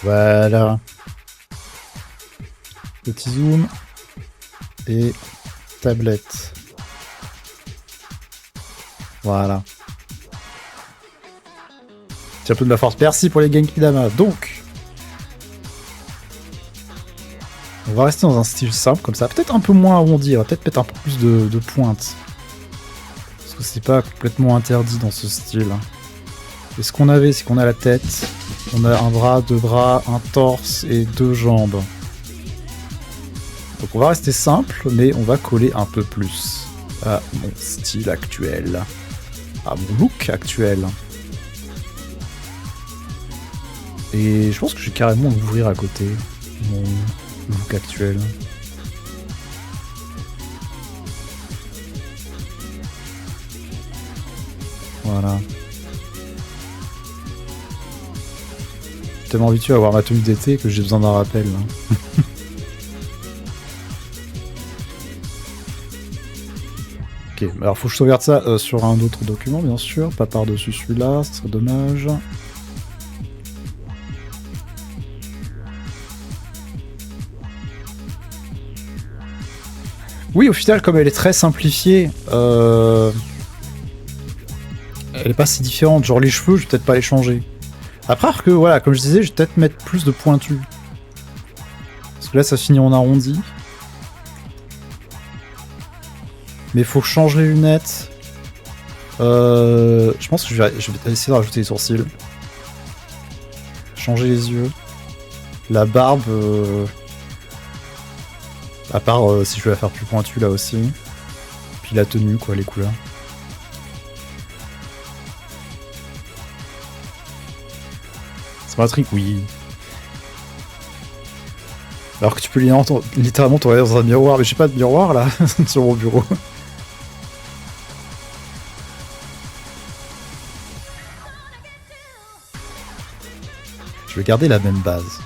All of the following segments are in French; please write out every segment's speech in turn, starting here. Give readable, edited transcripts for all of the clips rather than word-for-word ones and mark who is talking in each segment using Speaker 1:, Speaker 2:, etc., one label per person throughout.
Speaker 1: Voilà. Petit zoom. Et tablette. Voilà. Tiens, un peu de ma force. Merci pour les Genki Dama. Donc, on va rester dans un style simple comme ça. Peut-être un peu moins arrondi. On va peut-être mettre un peu plus de pointe. Parce que c'est pas complètement interdit dans ce style. Et ce qu'on avait, c'est qu'on a la tête. On a un bras, deux bras, un torse et deux jambes. Donc on va rester simple, mais on va coller un peu plus à mon style actuel. À mon look actuel. Et je pense que je vais carrément l'ouvrir à côté, mon look actuel. Voilà. Je suis tellement habitué à avoir ma tenue d'été que j'ai besoin d'un rappel. Ok, alors faut que je sauvegarde ça sur un autre document, bien sûr, pas par-dessus celui-là, ce serait dommage. Oui, au final, comme elle est très simplifiée, elle est pas si différente. Genre les cheveux, je vais peut-être pas les changer. Après, que voilà, comme je disais, je vais peut-être mettre plus de pointus. Parce que là, ça finit en arrondi. Mais faut que je change les lunettes. Je pense que je vais essayer de rajouter les sourcils. Changer les yeux. La barbe... À part si je veux la faire plus pointue là aussi. Puis la tenue, quoi, les couleurs. C'est pas un trick, oui. Alors que tu peux littéralement te regarder dans un miroir, mais j'ai pas de miroir là, sur mon bureau. Je vais garder la même base.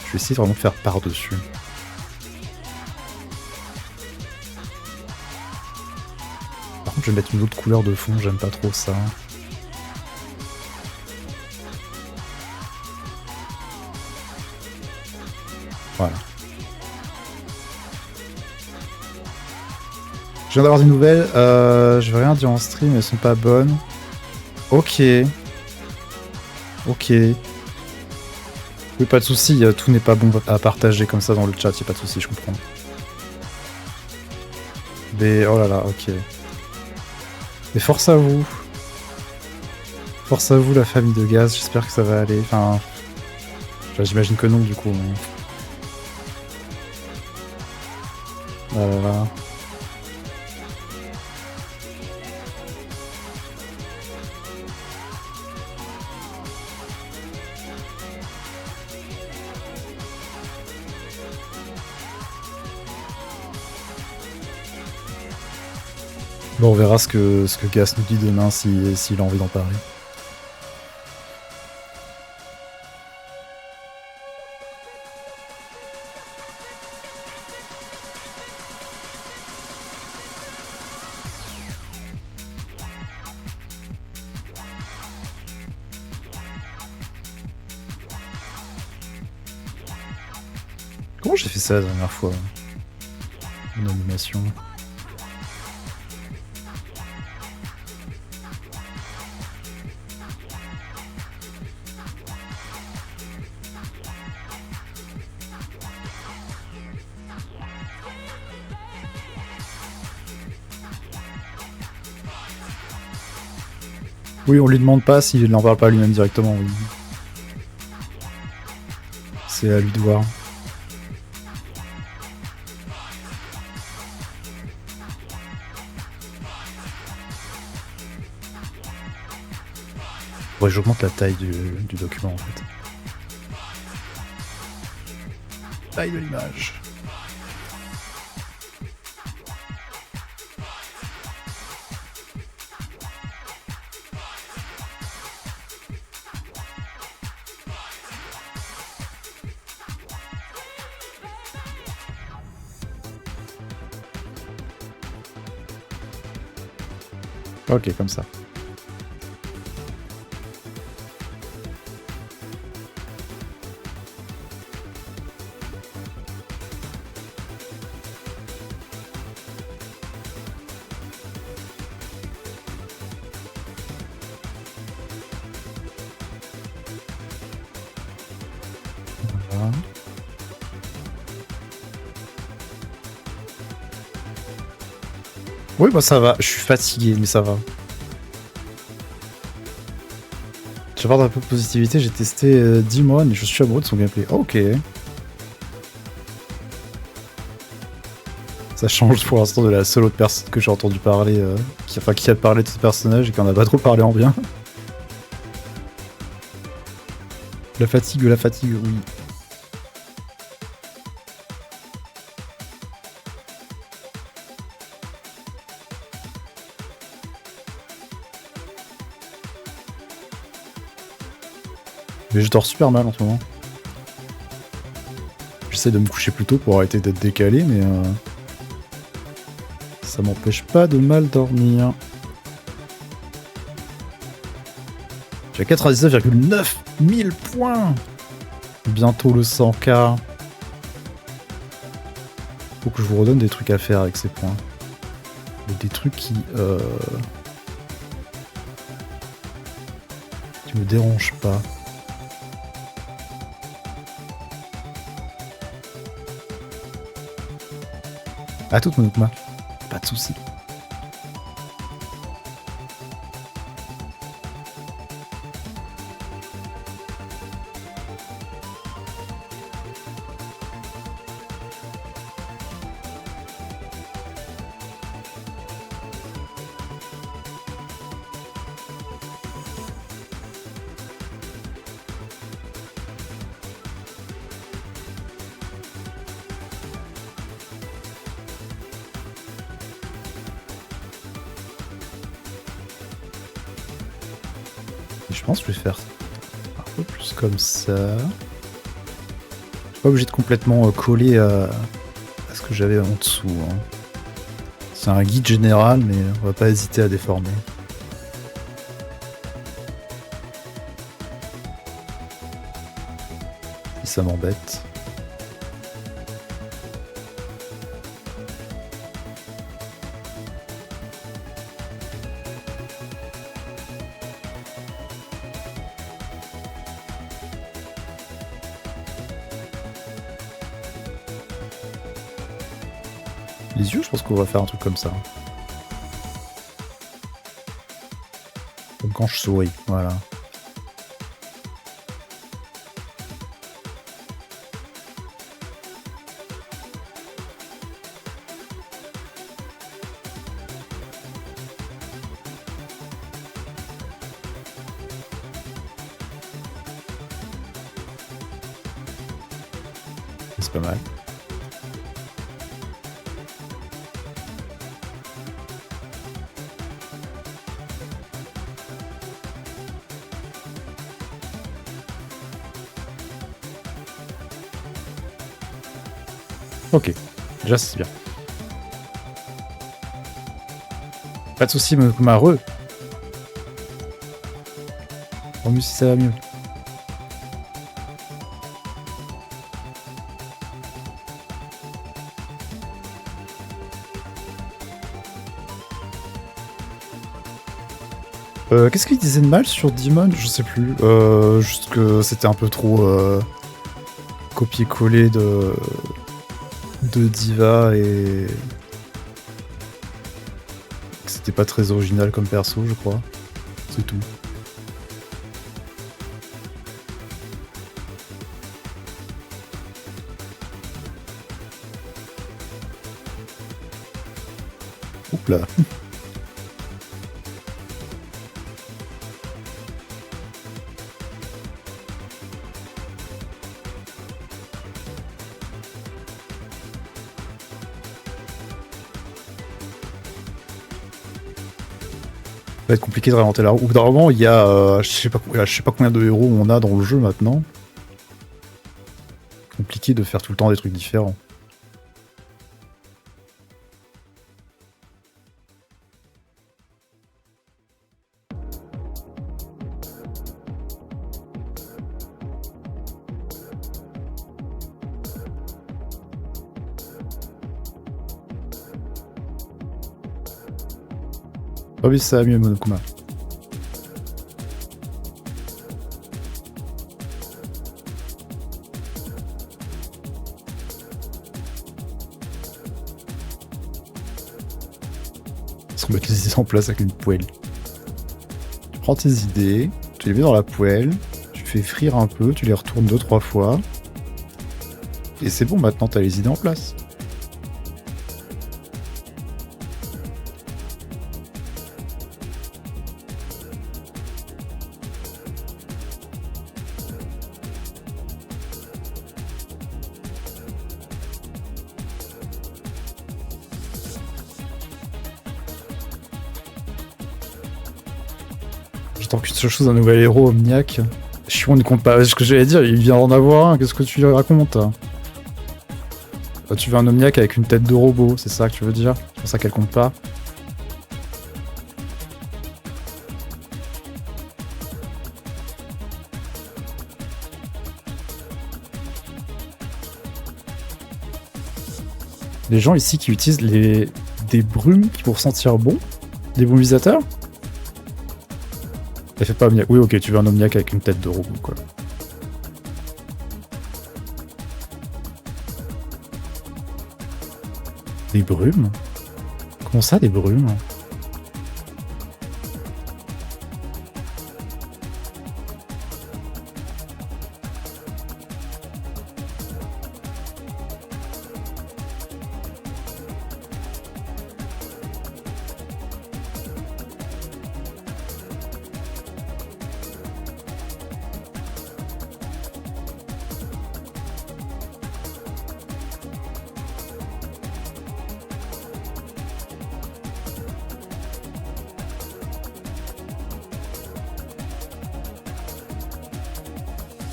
Speaker 1: Je vais essayer vraiment de faire par-dessus. Par contre, je vais mettre une autre couleur de fond, j'aime pas trop ça. Voilà. Je viens d'avoir des nouvelles, je vais rien dire en stream, elles sont pas bonnes. Ok. Ok. Oui, pas de soucis, tout n'est pas bon à partager comme ça dans le chat, y'a pas de soucis, je comprends. Mais oh là là, ok. Mais force à vous. Force à vous la famille de gaz, j'espère que ça va aller. Enfin, j'imagine que non du coup. Mais... Voilà. Bon, on verra ce que Gas nous dit demain s'il a envie d'en parler. Comment j'ai fait ça la dernière fois? Une animation. Oui, on lui demande pas s'il n'en parle pas lui-même directement, oui. C'est à lui de voir. Ouais, j'augmente la taille du document en fait. Taille de l'image. Ok, comme ça. Voilà. Oui, bah ça va. Je suis fatigué, mais ça va. Je parle d'un peu de positivité. J'ai testé Dimon et je suis amoureux de son gameplay. Ok. Ça change pour l'instant de la seule autre personne que j'ai entendu parler, qui a parlé de ce personnage et qui en a pas trop parlé en bien. La fatigue, oui. Mais je dors super mal en ce moment. J'essaie de me coucher plus tôt pour arrêter d'être décalé, mais ça m'empêche pas de mal dormir. J'ai 99,9 000 points. Bientôt le 100K. Faut que je vous redonne des trucs à faire avec ces points. Des trucs qui me dérangent pas. À toute Monokuma. Pas de soucis. Et je pense que je vais faire un peu plus comme ça. Je suis pas obligé de complètement coller à ce que j'avais en dessous. Hein. C'est un guide général, mais on va pas hésiter à déformer. Si ça m'embête. Les yeux, je pense qu'on va faire un truc comme ça. Comme quand je souris, voilà. C'est pas mal. Ok, déjà c'est bien. Pas de soucis, Monokuma, re. Tant mieux si ça va mieux. Qu'est-ce qu'il disait de mal sur Demon? Je sais plus. Juste que c'était un peu trop copier-coller de Diva et que c'était pas très original comme perso, je crois. C'est tout. Oups là. Ça va être compliqué de réinventer la roue. Au bout d'un moment, il y a je sais pas combien de héros on a dans le jeu maintenant. Compliqué de faire tout le temps des trucs différents. Oh oui, ça va mieux, Monokuma. Se remettre les idées en place avec une poêle. Tu prends tes idées, tu les mets dans la poêle, tu fais frire un peu, tu les retournes 2-3 fois. Et c'est bon, maintenant t'as les idées en place. J'attends qu'une seule chose, un nouvel héros, Omniac. Chion ne compte pas. Ce que j'allais dire, il vient d'en avoir un, qu'est-ce que tu lui racontes? Tu veux un Omniac avec une tête de robot, c'est ça que tu veux dire? C'est pour ça qu'elle compte pas. Les gens ici qui utilisent des brumes pour sentir bon? Des brumisateurs? Elle fait pas Omniac. Oui, ok, tu veux un Omniac avec une tête de robot, quoi. Des brumes? Comment ça, des brumes?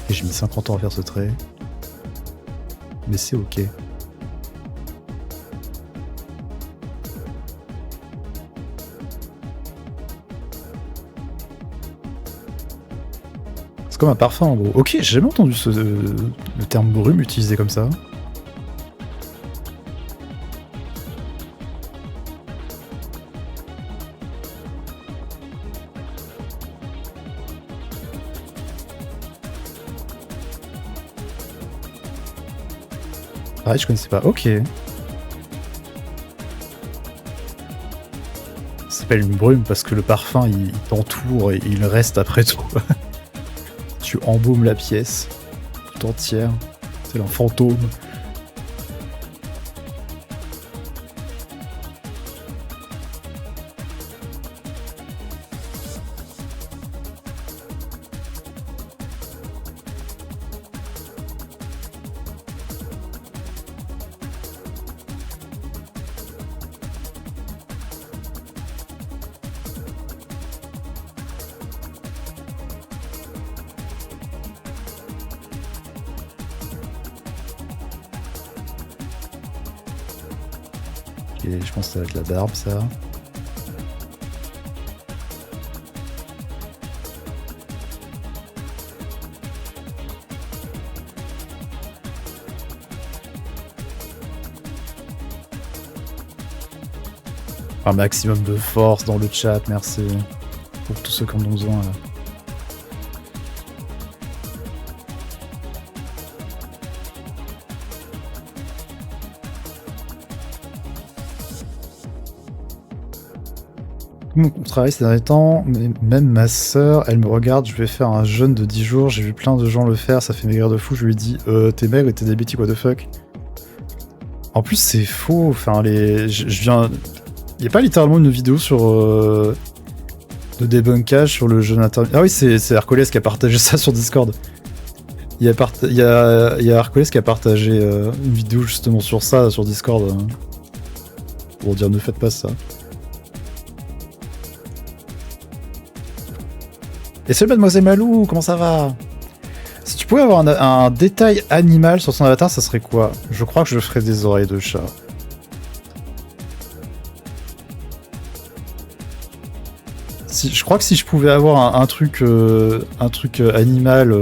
Speaker 1: Et j'ai mis 50 ans à faire ce trait. Mais c'est ok. C'est comme un parfum en gros. Ok, j'ai jamais entendu le terme brume utilisé comme ça. Pareil, je connaissais pas. Ok. Ça s'appelle une brume parce que le parfum il t'entoure et il reste après tout. Tu embaumes la pièce tout entière. C'est un fantôme. Et je pense que ça va être la barbe, ça. Un maximum de force dans le chat, merci. Pour tous ceux qui en ont besoin. Là. Mon travail ces derniers temps, mais même ma sœur, elle me regarde, je vais faire un jeûne de 10 jours, j'ai vu plein de gens le faire, ça fait maigrir de fou, je lui dis t'es maigre et t'es diabétique, what the fuck. En plus c'est faux, enfin je viens... Il y a pas littéralement une vidéo sur... de débunkage sur le jeûne intermittent. Ah oui, c'est Hercules qui a partagé ça sur Discord. Il y a Hercules qui a partagé une vidéo justement sur ça, sur Discord. Pour dire ne faites pas ça. Et c'est Mademoiselle Malou, comment ça va? Si tu pouvais avoir un détail animal sur son avatar, ça serait quoi? Je crois que je ferais des oreilles de chat. Je crois que si je pouvais avoir un truc animal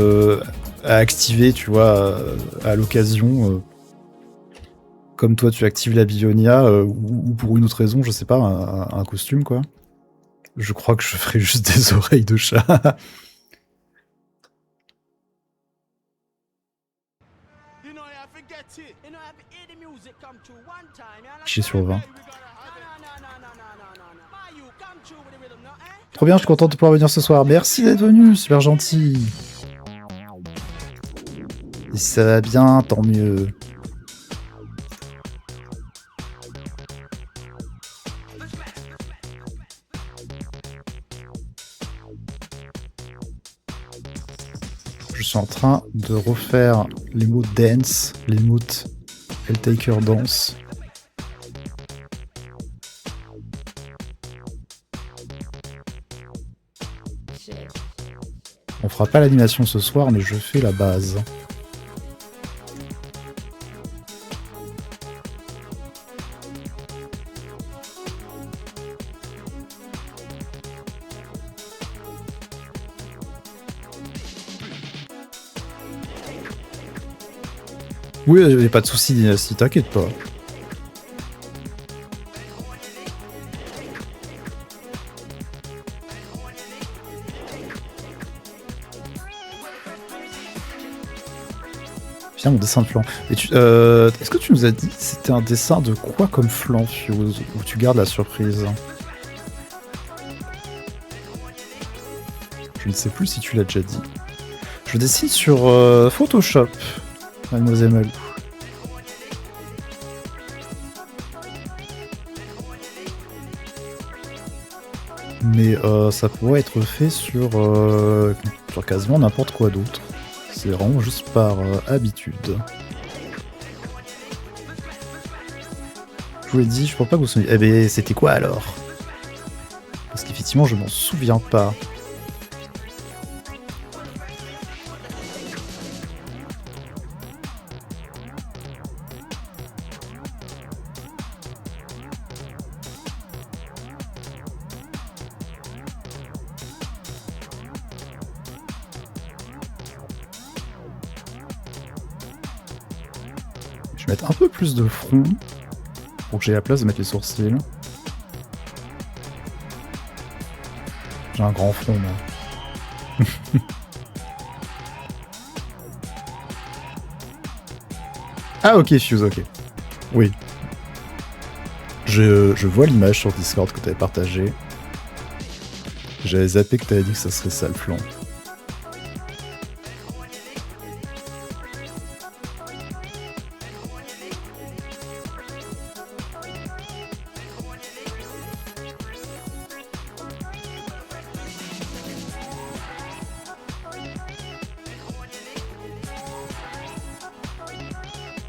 Speaker 1: à activer, tu vois, à l'occasion, comme toi tu actives la Bionia, ou pour une autre raison, je sais pas, un costume quoi. Je crois que je ferais juste des oreilles de chat. Chier sur 20. Trop bien, je suis content de pouvoir venir ce soir. Merci d'être venu, super gentil. Et si ça va bien, tant mieux. Je suis en train de refaire les mots dance, les mots Helltaker dance. On fera pas l'animation ce soir, mais je fais la base. Oui, il n'y a pas de soucis, Dynasty, t'inquiète pas. Viens, mon dessin de flanc. Est-ce que tu nous as dit que c'était un dessin de quoi comme flanc, Fuse, où tu gardes la surprise? Je ne sais plus si tu l'as déjà dit. Je dessine sur Photoshop, mademoiselle Malou. Mais ça pourrait être fait sur quasiment n'importe quoi d'autre. C'est vraiment juste par habitude. Je vous l'ai dit, je pense pas que vous vous souvenez. Eh ben, c'était quoi alors? Parce qu'effectivement, je m'en souviens pas. Je vais mettre un peu plus de front pour que j'ai la place de mettre les sourcils. J'ai un grand front, moi. Ah ok, Fuse, ok. Oui. Je vois l'image sur Discord que tu avais partagée. J'avais zappé que tu avais dit que ça serait ça le flanc.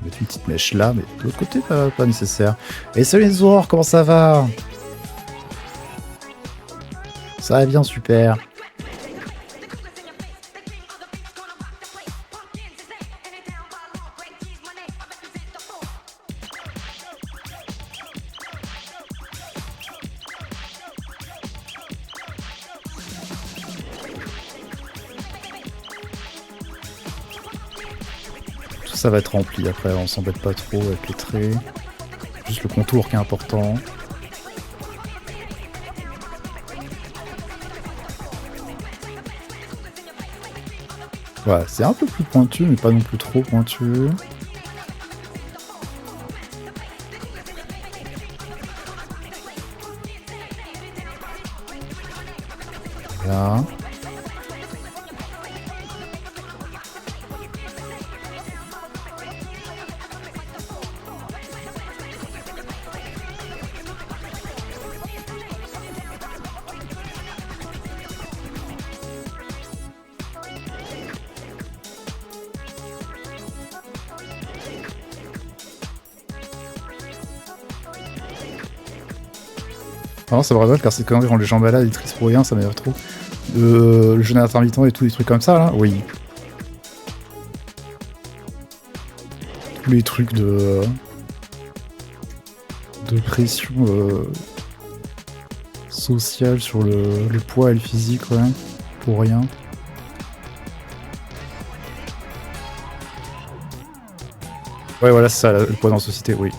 Speaker 1: Mettre une petite mèche là, mais de l'autre côté, pas nécessaire. Et salut les Zoor, comment ça va? Ça va bien, super. Tout ça va être rempli après, on s'embête pas trop avec les traits. Juste le contour qui est important. Voilà, c'est un peu plus pointu, mais pas non plus trop pointu. Là. Non, ça me rappelle car c'est quand ils rend les gens malades, ils trissent pour rien, ça m'énerve trop. Le jeûne intermittent et tout, des trucs comme ça là, oui. Tous les trucs de pression sociale sur le poids et le physique, ouais, pour rien. Ouais, voilà, c'est ça, le poids dans la société, oui.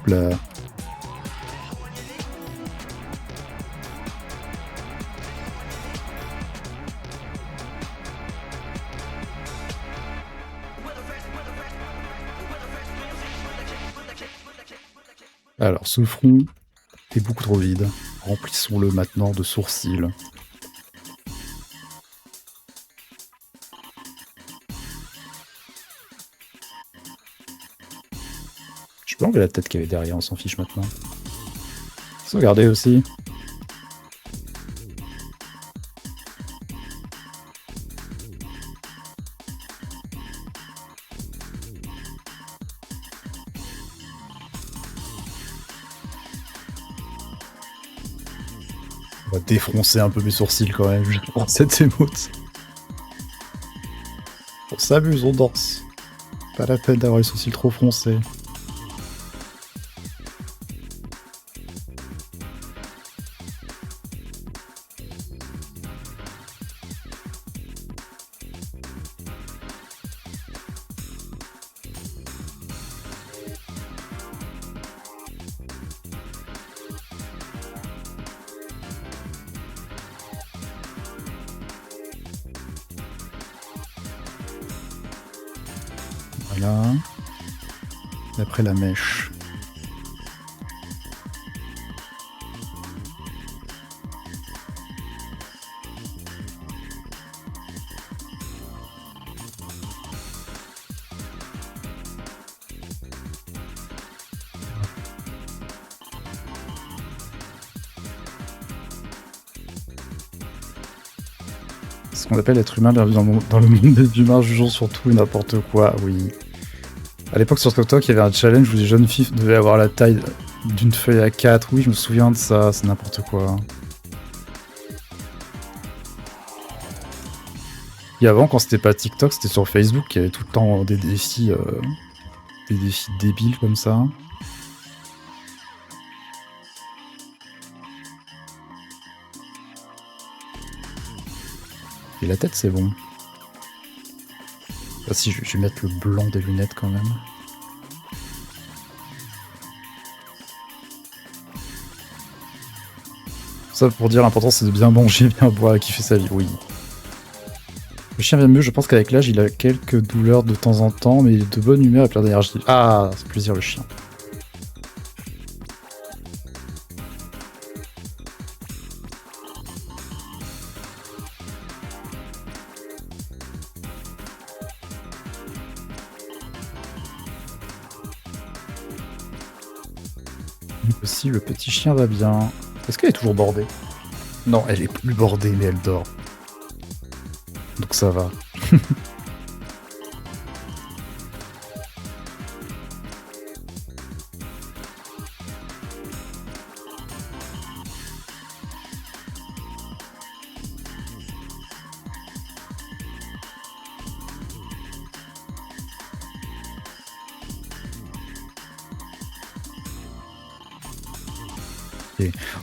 Speaker 1: là. Alors, ce front est beaucoup trop vide. Remplissons-le maintenant de sourcils. Je peux enlever la tête qu'il y avait derrière, on s'en fiche maintenant. Sauvegarder aussi. On va défoncer un peu mes sourcils quand même, juste pour cette émote. On s'amuse, on danse. Pas la peine d'avoir les sourcils trop froncés. Voilà. Et après la mèche. Ce qu'on appelle être humain dans le monde des humains, jugeons sur tout et n'importe quoi, oui. À l'époque sur TikTok, il y avait un challenge où les jeunes filles devaient avoir la taille d'une feuille à 4. Oui, je me souviens de ça, c'est n'importe quoi. Et avant, quand c'était pas TikTok, c'était sur Facebook, il y avait tout le temps des défis débiles comme ça. Et la tête, c'est bon. Ah si, je vais mettre le blanc des lunettes quand même. Ça pour dire l'important c'est de bien manger, bien boire et kiffer sa vie, oui. Le chien vient mieux, je pense qu'avec l'âge il a quelques douleurs de temps en temps, mais il est de bonne humeur et plein d'énergie. Ah, c'est plaisir le chien. Aussi, le petit chien va bien. Est-ce qu'elle est toujours bordée? Non, elle est plus bordée, mais elle dort. Donc ça va.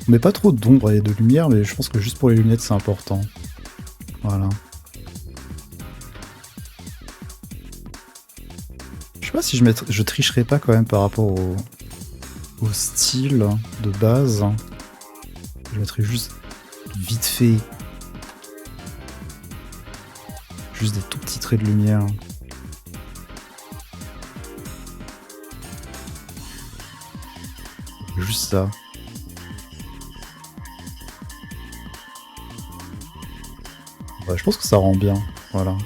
Speaker 1: On met pas trop d'ombre et de lumière, mais je pense que juste pour les lunettes c'est important. Voilà. Je sais pas si je tricherais pas quand même par rapport au style de base. Je mettrais juste vite fait. Juste des tout petits traits de lumière. Juste ça. Ouais, je pense que ça rend bien. Voilà.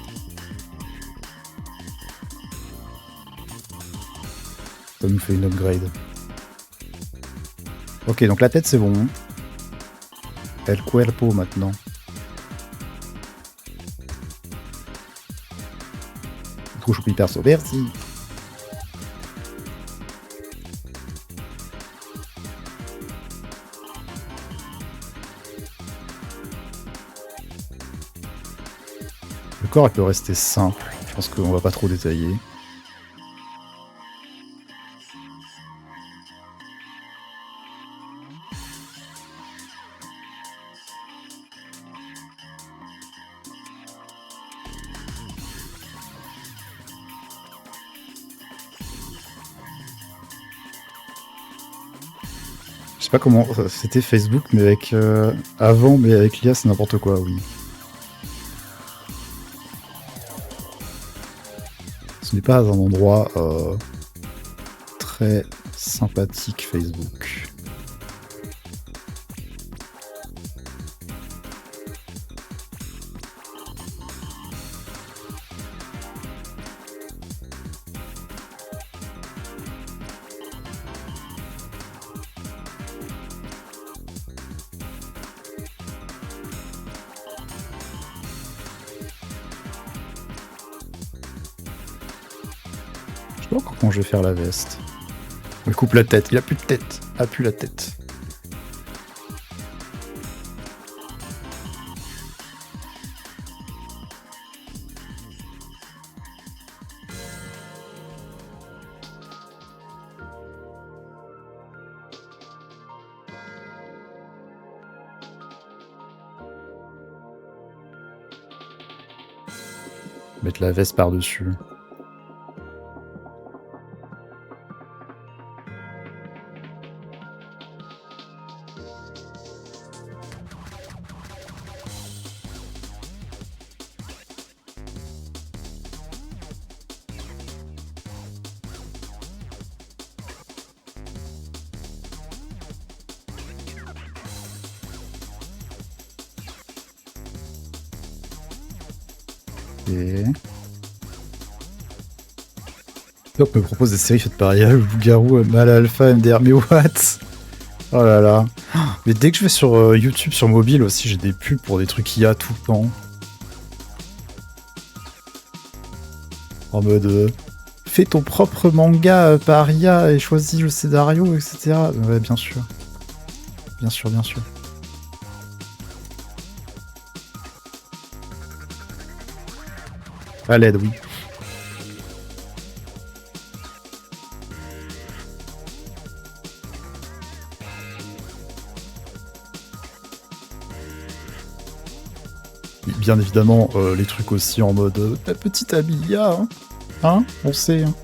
Speaker 1: Ça nous fait une upgrade. Ok, donc la tête c'est bon. El cuerpo maintenant. Trop choupi perso, merci. Le corps il peut rester simple. Je pense qu'on va pas trop détailler. sais pas comment c'était Facebook, mais avec avant, mais avec l'IA, c'est n'importe quoi, oui. Ce n'est pas un endroit très sympathique, Facebook. Je sais pas encore quand je vais faire la veste. Il coupe la tête, il a plus de tête. A plus la tête. Mettre la veste par-dessus. Et... Top me propose des séries faites par IA, le loup-garou, mal alpha, MDR, mais what? Oh là là. Mais dès que je vais sur YouTube, sur mobile aussi, j'ai des pubs pour des trucs IA tout le temps. En mode... fais ton propre manga par IA et choisis le scénario, etc. Ouais, bien sûr. Bien sûr, bien sûr. À l'aide, oui. Bien évidemment, les trucs aussi en mode ta petite Amelia, hein, on sait. Hein.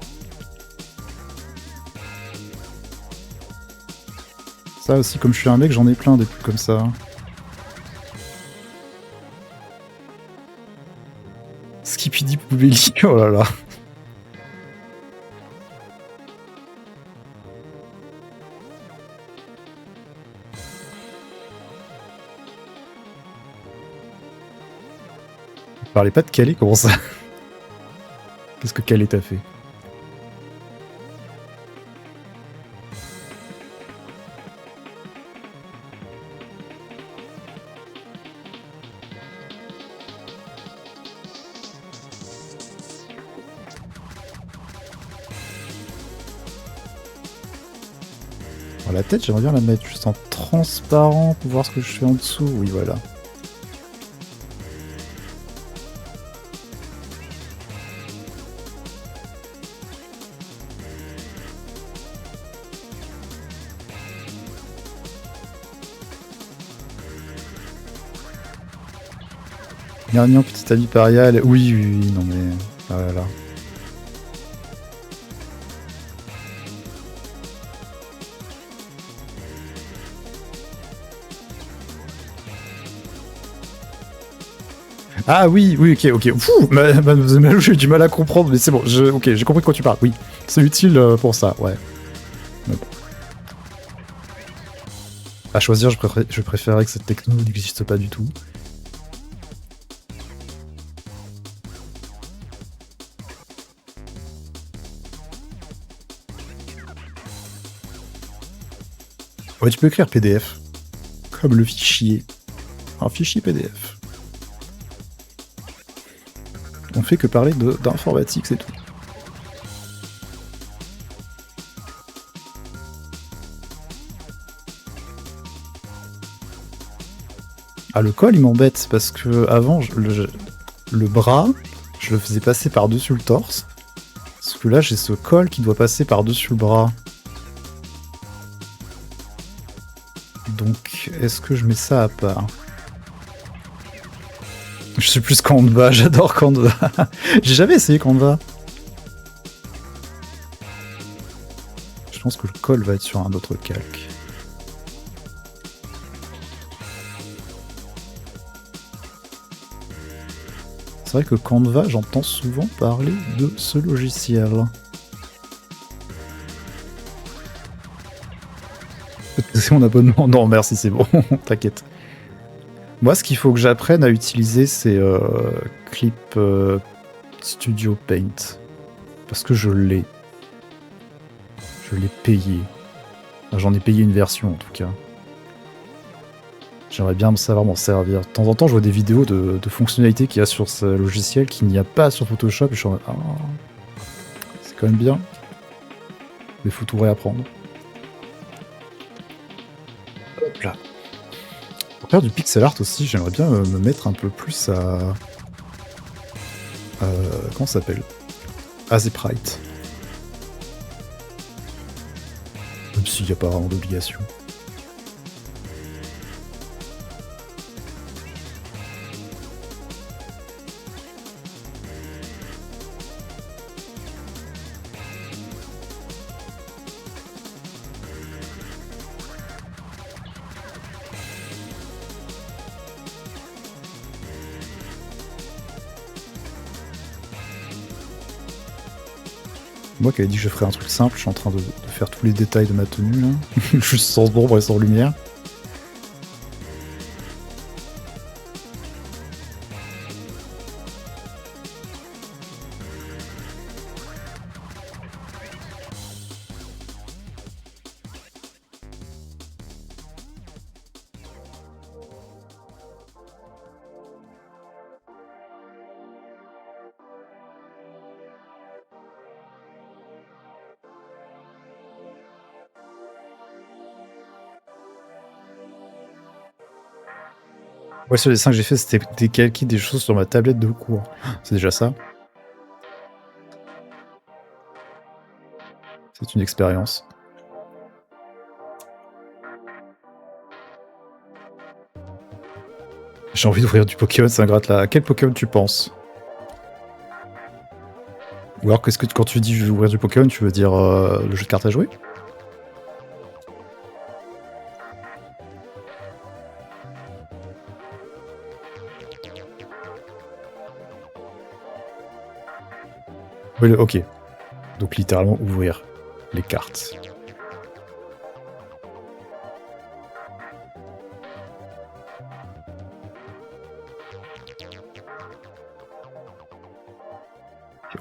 Speaker 1: Ça aussi, comme je suis un mec, j'en ai plein des trucs comme ça. Hein. Skipidi Poubelli, oh là là. Vous parlez pas de Calais, comment ça? Qu'est-ce que Calais t'a fait? La tête, j'aimerais bien la mettre juste en transparent pour voir ce que je fais en dessous. Oui, voilà. Garnier, petite amie pariale. Oui, oui, oui, non mais... Ah là là. Ah oui, oui, ok. Fou, Mademoiselle Malou, j'ai du mal à comprendre, mais c'est bon, ok, j'ai compris de quoi tu parles. Oui, c'est utile pour ça, ouais. Bon. À choisir, je préférerais que cette techno n'existe pas du tout. Ouais, tu peux écrire PDF. Comme le fichier. Un fichier PDF. On fait que parler d'informatique, c'est tout. Ah, le col, il m'embête, parce que avant, le bras, je le faisais passer par-dessus le torse. Parce que là, j'ai ce col qui doit passer par-dessus le bras. Donc, est-ce que je mets ça à part? Je suis plus Canva, j'adore Canva. J'ai jamais essayé Canva. Je pense que le col va être sur un autre calque. vrai que Canva, j'entends souvent parler de ce logiciel. C'est mon abonnement. Non, merci, c'est bon, t'inquiète. Moi, ce qu'il faut que j'apprenne à utiliser, c'est Clip Studio Paint. Parce que je l'ai. Je l'ai payé. Enfin, j'en ai payé une version, en tout cas. J'aimerais bien savoir m'en servir. De temps en temps, je vois des vidéos de fonctionnalités qu'il y a sur ce logiciel qu'il n'y a pas sur Photoshop. Et je suis en mode, c'est quand même bien. Mais il faut tout réapprendre. Hop là. Pour faire du pixel art aussi, j'aimerais bien me mettre un peu plus à... comment ça s'appelle? À Zeprite. Même s'il n'y a pas vraiment d'obligation. Moi qui avais dit que je ferais un truc simple, je suis en train de faire tous les détails de ma tenue là. Juste sans ombre et sans lumière. Ouais, sur les dessins que j'ai fait, c'était décalquer des choses sur ma tablette de cours. C'est déjà ça. C'est une expérience. J'ai envie d'ouvrir du Pokémon, ça gratte là. À quel Pokémon tu penses? Ou alors, qu'est-ce que quand tu dis je vais ouvrir du Pokémon, tu veux dire le jeu de cartes à jouer? Oui, ok. Donc littéralement ouvrir les cartes.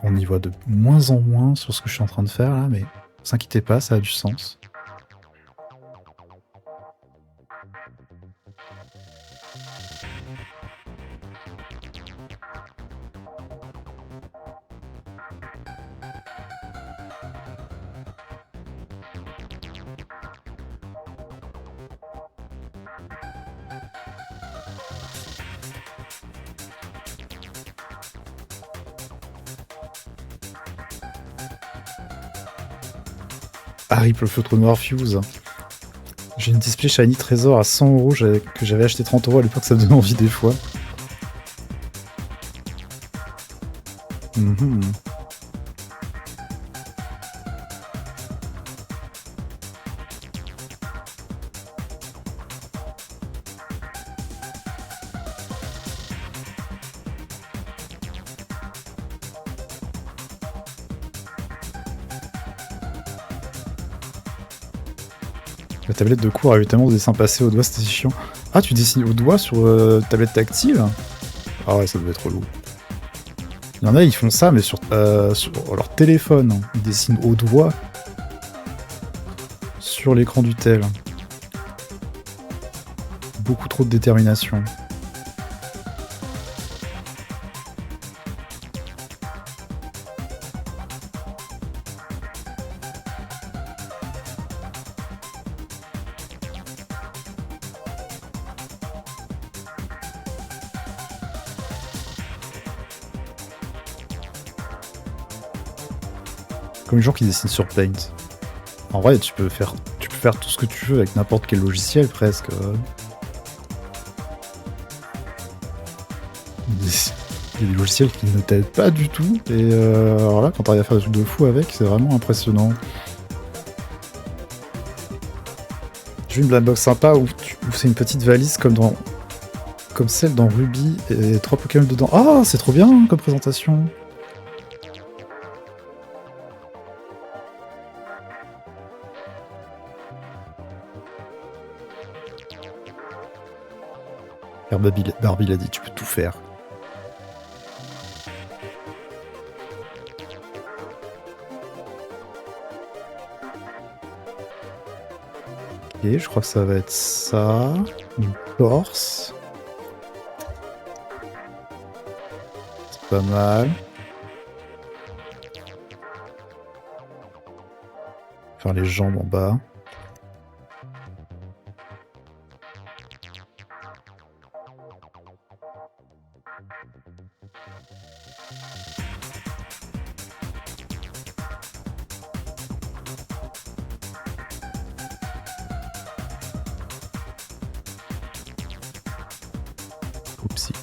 Speaker 1: On y voit de moins en moins sur ce que je suis en train de faire là, mais ne vous inquiétez pas, ça a du sens. Rip le feutre noir Fuse. J'ai une display Shiny Trésor à 100 € que j'avais acheté 30 € à l'époque, ça me donne envie des fois. La tablette de cours a eu tellement de dessins passés au doigt, c'était chiant. Ah, tu dessines au doigt sur tablette tactile? Ah ouais, ça devait être lourd. Il y en a, ils font ça, mais sur leur téléphone. Ils dessinent au doigt sur l'écran du tel. Beaucoup trop de détermination. Comme les gens qui dessinent sur Paint. En vrai, tu peux faire tout ce que tu veux avec n'importe quel logiciel presque. Il y a des logiciels qui ne t'aident pas du tout. Et alors là, quand t'arrives à faire des trucs de fou avec, c'est vraiment impressionnant. J'ai vu une black box sympa où c'est une petite valise comme dans comme celle dans Ruby et 3 Pokémon dedans. Ah, c'est trop bien comme présentation. Barbie l'a dit, tu peux tout faire. Ok, je crois que ça va être ça. Une torse. C'est pas mal. Faire les jambes en bas. Oupsie.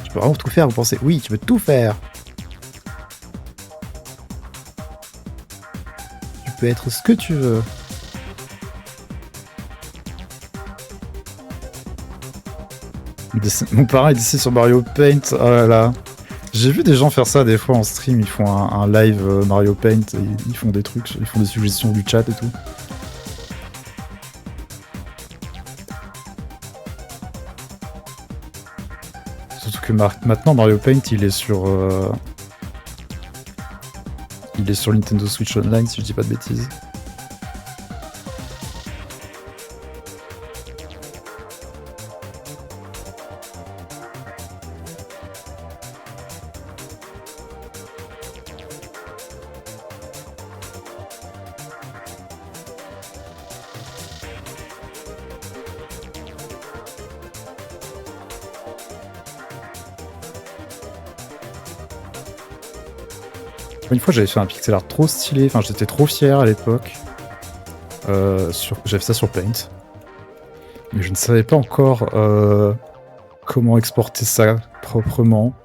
Speaker 1: Tu peux vraiment tout faire, vous pensez? Oui, tu peux tout faire. Tu peux être ce que tu veux. Mon parrain est dessiné sur Mario Paint. Oh là là. J'ai vu des gens faire ça des fois en stream. Ils font un live Mario Paint. Et ils font des trucs, ils font des suggestions du chat et tout. Surtout que maintenant Mario Paint il est sur Nintendo Switch Online si je dis pas de bêtises. Une fois j'avais fait un pixel art trop stylé, enfin j'étais trop fier à l'époque. J'avais fait ça sur Paint. Mais je ne savais pas encore comment exporter ça proprement.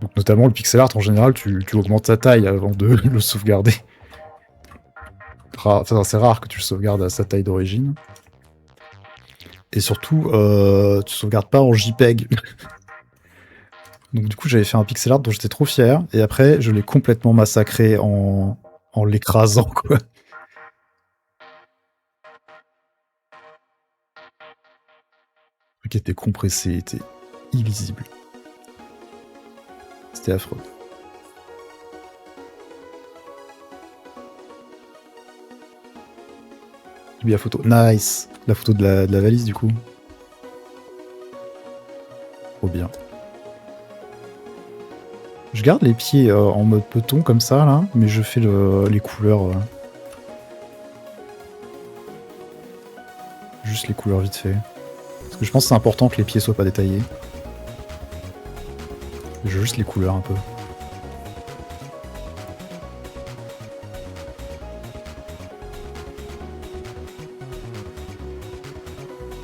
Speaker 1: Donc notamment le pixel art en général, tu augmentes sa taille avant de le sauvegarder. Enfin, c'est rare que tu le sauvegardes à sa taille d'origine. Et surtout, tu sauvegardes pas en JPEG. Donc du coup, j'avais fait un pixel art dont j'étais trop fier, et après, je l'ai complètement massacré en l'écrasant, quoi. Le truc était compressé, était illisible. C'était affreux. J'ai mis la photo. Nice! La photo de la valise, du coup. Trop bien. Je garde les pieds en mode peloton comme ça, là, mais je fais les couleurs. Juste les couleurs vite fait. Parce que je pense que c'est important que les pieds soient pas détaillés. Je veux juste les couleurs un peu.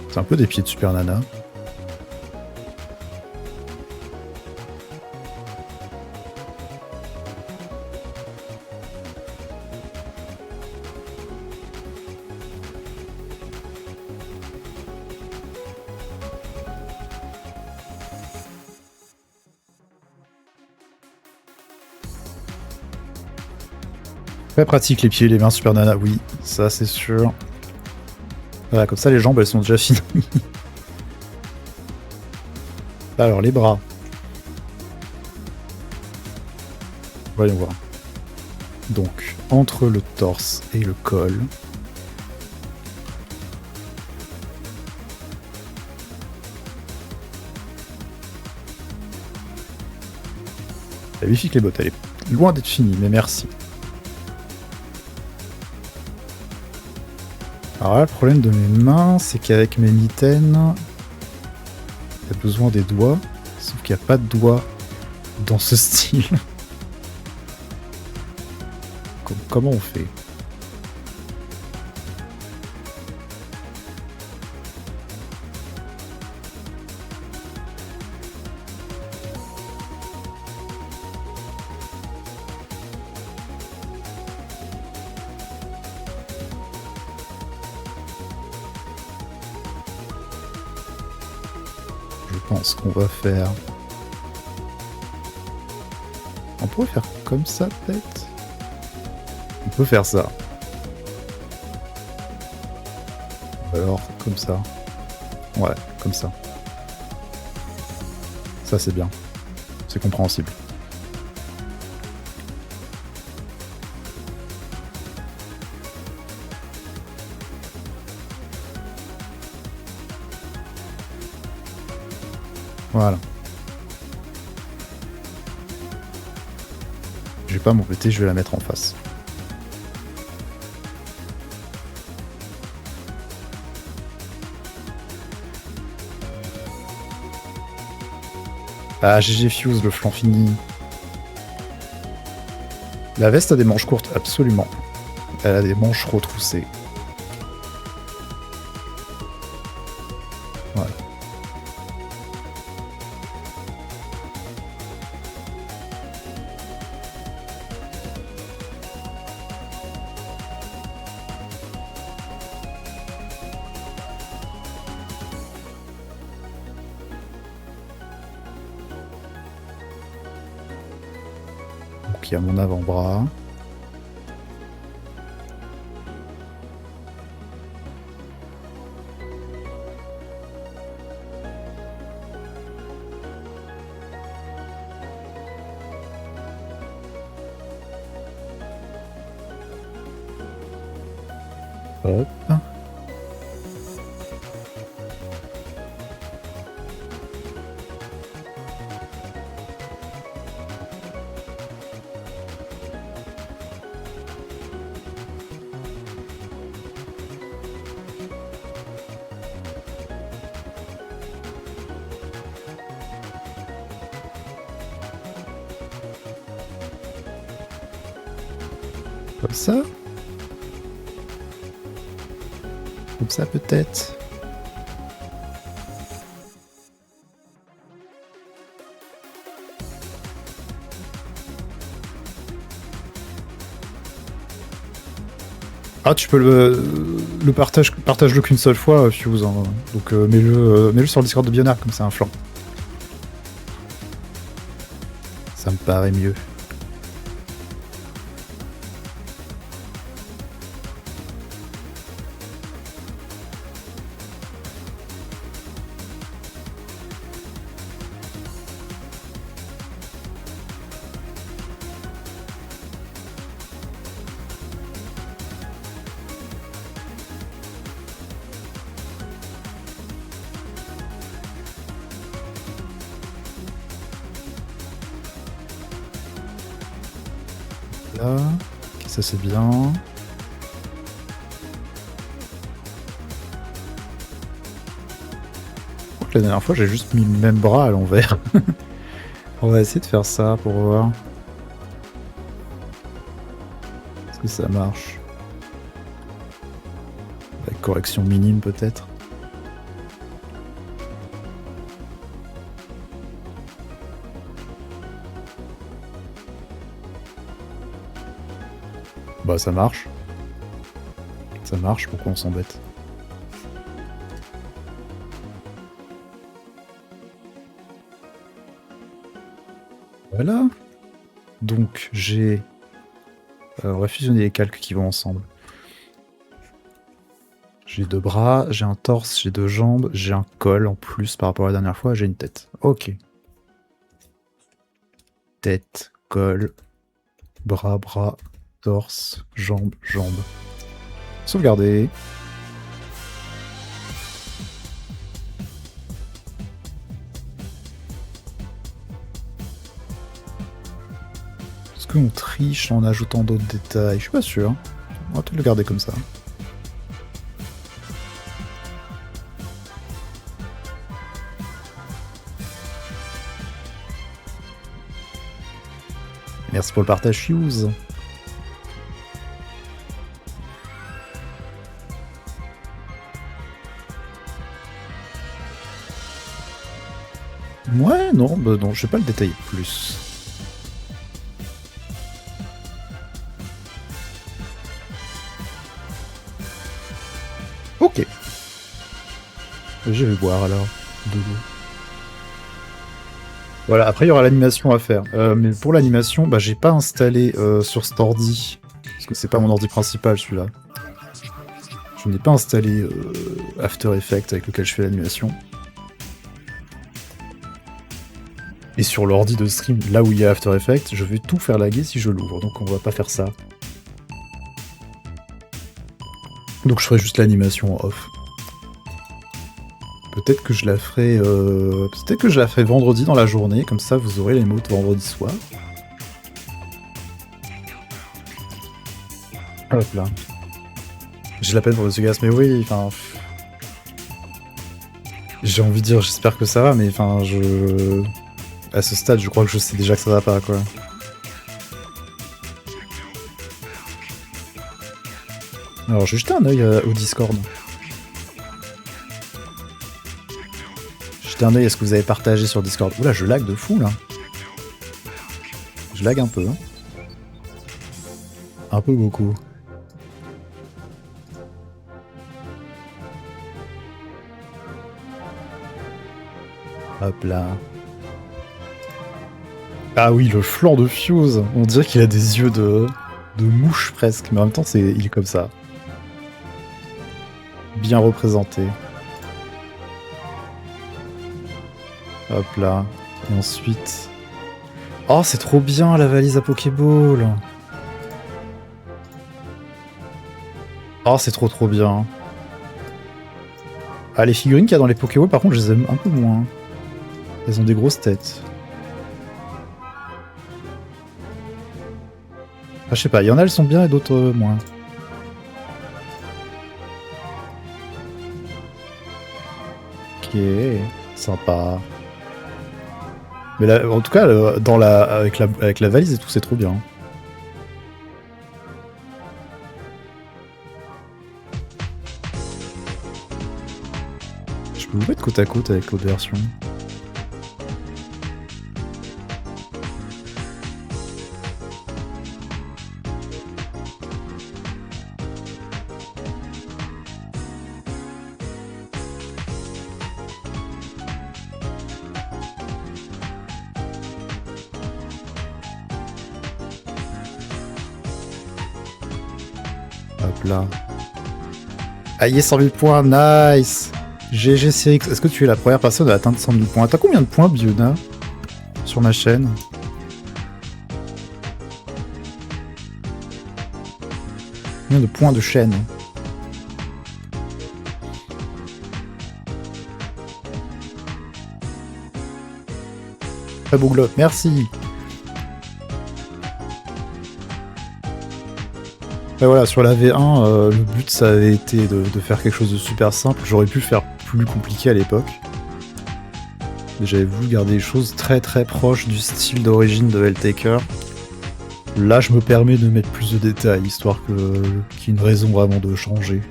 Speaker 1: C'est un peu des pieds de Super Nana. Très pratique les pieds et les mains Super Nana, oui, ça c'est sûr. Voilà, comme ça les jambes elles sont déjà finies. Alors les bras. Voyons voir. Donc, entre le torse et le col. Magnifique les bottes, elle est loin d'être finie, mais merci. Alors là, le problème de mes mains, c'est qu'avec mes mitaines, il y a besoin des doigts, sauf qu'il n'y a pas de doigts dans ce style. Comment on fait? Je pense qu'on va faire... On pourrait faire comme ça, peut-être. On peut faire ça. Ou alors, comme ça. Ouais, comme ça. Ça, c'est bien. C'est compréhensible. Voilà. Je vais pas m'embêter, je vais la mettre en face. Ah, GG Fuse, le flanc fini. La veste a des manches courtes, absolument. Elle a des manches retroussées. Voilà. Donc il y a mon avant-bras. Hop. Comme ça. Comme ça peut-être. Ah, tu peux le partage-le qu'une seule fois, Fuse. Hein. Donc mets-le sur le Discord de Bionard, comme c'est un flanc. Ça me paraît mieux. Là, ok, ça c'est bien. Je crois que la dernière fois j'ai juste mis le même bras à l'envers. On va essayer de faire ça pour voir. Est-ce que ça marche? Avec correction minime peut-être. Bah ça marche. Ça marche, pourquoi on s'embête? Voilà. Donc j'ai... on va fusionner les calques qui vont ensemble. J'ai 2 bras, j'ai un torse, j'ai 2 jambes, j'ai un col en plus par rapport à la dernière fois, j'ai une tête. Ok. Tête, col, bras, torse, jambes. Sauvegarder. Est-ce qu'on triche en ajoutant d'autres détails? Je suis pas sûr. On va peut-être le garder comme ça. Merci pour le partage, Fuse. Ouais, non, bah non, je vais pas le détailler plus. Ok. Je vais boire alors, de l'eau. Voilà, après il y aura l'animation à faire. Mais pour l'animation, bah, j'ai pas installé sur cet ordi, parce que c'est pas mon ordi principal celui-là. Je n'ai pas installé After Effects avec lequel je fais l'animation. Et sur l'ordi de stream, là où il y a After Effects, je vais tout faire laguer si je l'ouvre, donc on va pas faire ça. Donc je ferai juste l'animation en off. Peut-être que je la ferai. Peut-être que je la ferai vendredi dans la journée, comme ça vous aurez les mots de vendredi soir. Hop là. J'ai la peine pour le Sugas, mais oui, enfin. J'ai envie de dire, j'espère que ça va, mais enfin, à ce stade, je crois que je sais déjà que ça va pas, quoi. Alors, je vais jeter un œil au Discord. Jetez un œil à ce que vous avez partagé sur Discord. Oula, je lag de fou, là. Je lag un peu, hein. Un peu beaucoup. Hop là. Ah oui, le flanc de Fuse. On dirait qu'il a des yeux de mouche presque, mais en même temps, il est comme ça. Bien représenté. Hop là. Et ensuite... Oh, c'est trop bien, la valise à Pokéball. Oh, c'est trop bien. Ah, les figurines qu'il y a dans les Pokéballs, par contre, je les aime un peu moins. Elles ont des grosses têtes. Ah, je sais pas, il y en a, elles sont bien et d'autres moins. Ok, sympa. Mais là, en tout cas, avec la valise et tout, c'est trop bien. Je peux vous mettre côte à côte avec l'autre version. Hop là. Ah yes, 100 000 points, nice! GG Cyrix, est-ce que tu es la première personne à atteindre 100 000 points? T'as combien de points, Biona, sur ma chaîne? Combien de points de chaîne? Très beau globe, merci! Et voilà, sur la V1, le but ça avait été de faire quelque chose de super simple. J'aurais pu faire plus compliqué à l'époque. J'avais voulu garder les choses très proches du style d'origine de Helltaker. Là, je me permets de mettre plus de détails, histoire qu'il y ait une raison vraiment de changer.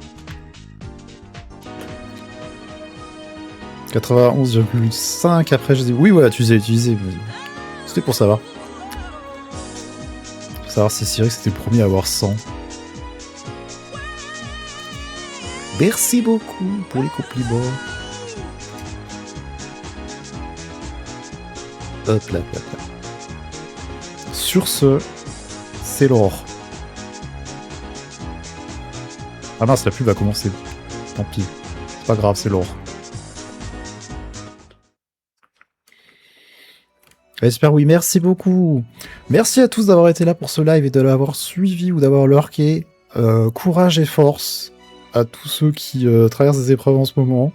Speaker 1: 91,5 après, je dis oui, voilà, tu les as utilisés. C'était pour savoir. Pour savoir si Cyrix était le premier à avoir 100. Merci beaucoup pour les compliments. Hop là, hop là. Sur ce, c'est l'or. Ah mince, la pub va commencer. Tant pis. C'est pas grave, c'est l'or. J'espère oui, merci beaucoup. Merci à tous d'avoir été là pour ce live et de l'avoir suivi ou d'avoir lurké. Courage et force à tous ceux qui traversent des épreuves en ce moment.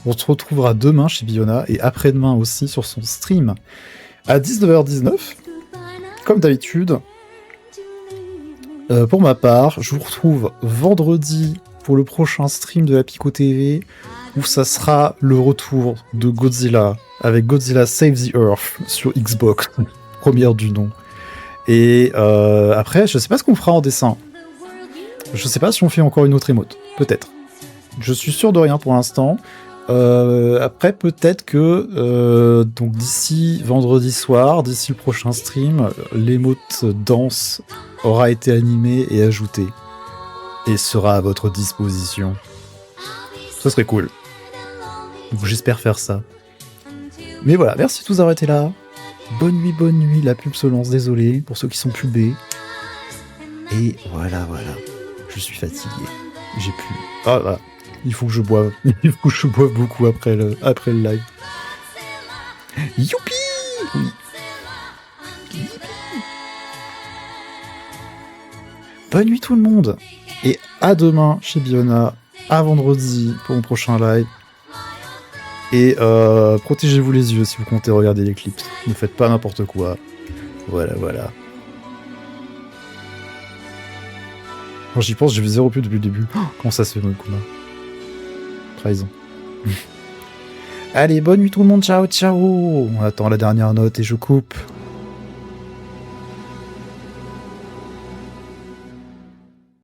Speaker 1: On se retrouvera demain chez Biona et après-demain aussi sur son stream à 19h19. Comme d'habitude. Pour ma part, je vous retrouve vendredi pour le prochain stream de la Pico TV où ça sera le retour de Godzilla avec Godzilla Save the Earth sur Xbox, première du nom. Et après, je sais pas ce qu'on fera en dessin. Je sais pas si on fait encore une autre emote. Peut-être. Je suis sûr de rien pour l'instant. Après, peut-être que donc d'ici vendredi soir, d'ici le prochain stream, l'émote danse aura été animée et ajoutée et sera à votre disposition. Ce serait cool. Donc j'espère faire ça. Mais voilà, merci de tous avoir été là. Bonne nuit, la pub se lance, désolé pour ceux qui sont pubés. Et voilà. Je suis fatigué. J'ai plus. Ah voilà. Il faut que je boive. Il faut que je boive beaucoup après le live. Youpi! Oui. Bonne nuit tout le monde. Et à demain chez Biona. À vendredi pour mon prochain live. Et protégez-vous les yeux si vous comptez regarder l'éclipse. Ne faites pas n'importe quoi. Voilà. Quand j'y pense, j'ai vu 0 pub depuis le début. Oh, comment ça se fait, Kuma? Trahison. Allez, bonne nuit tout le monde. Ciao. On attend la dernière note et je coupe.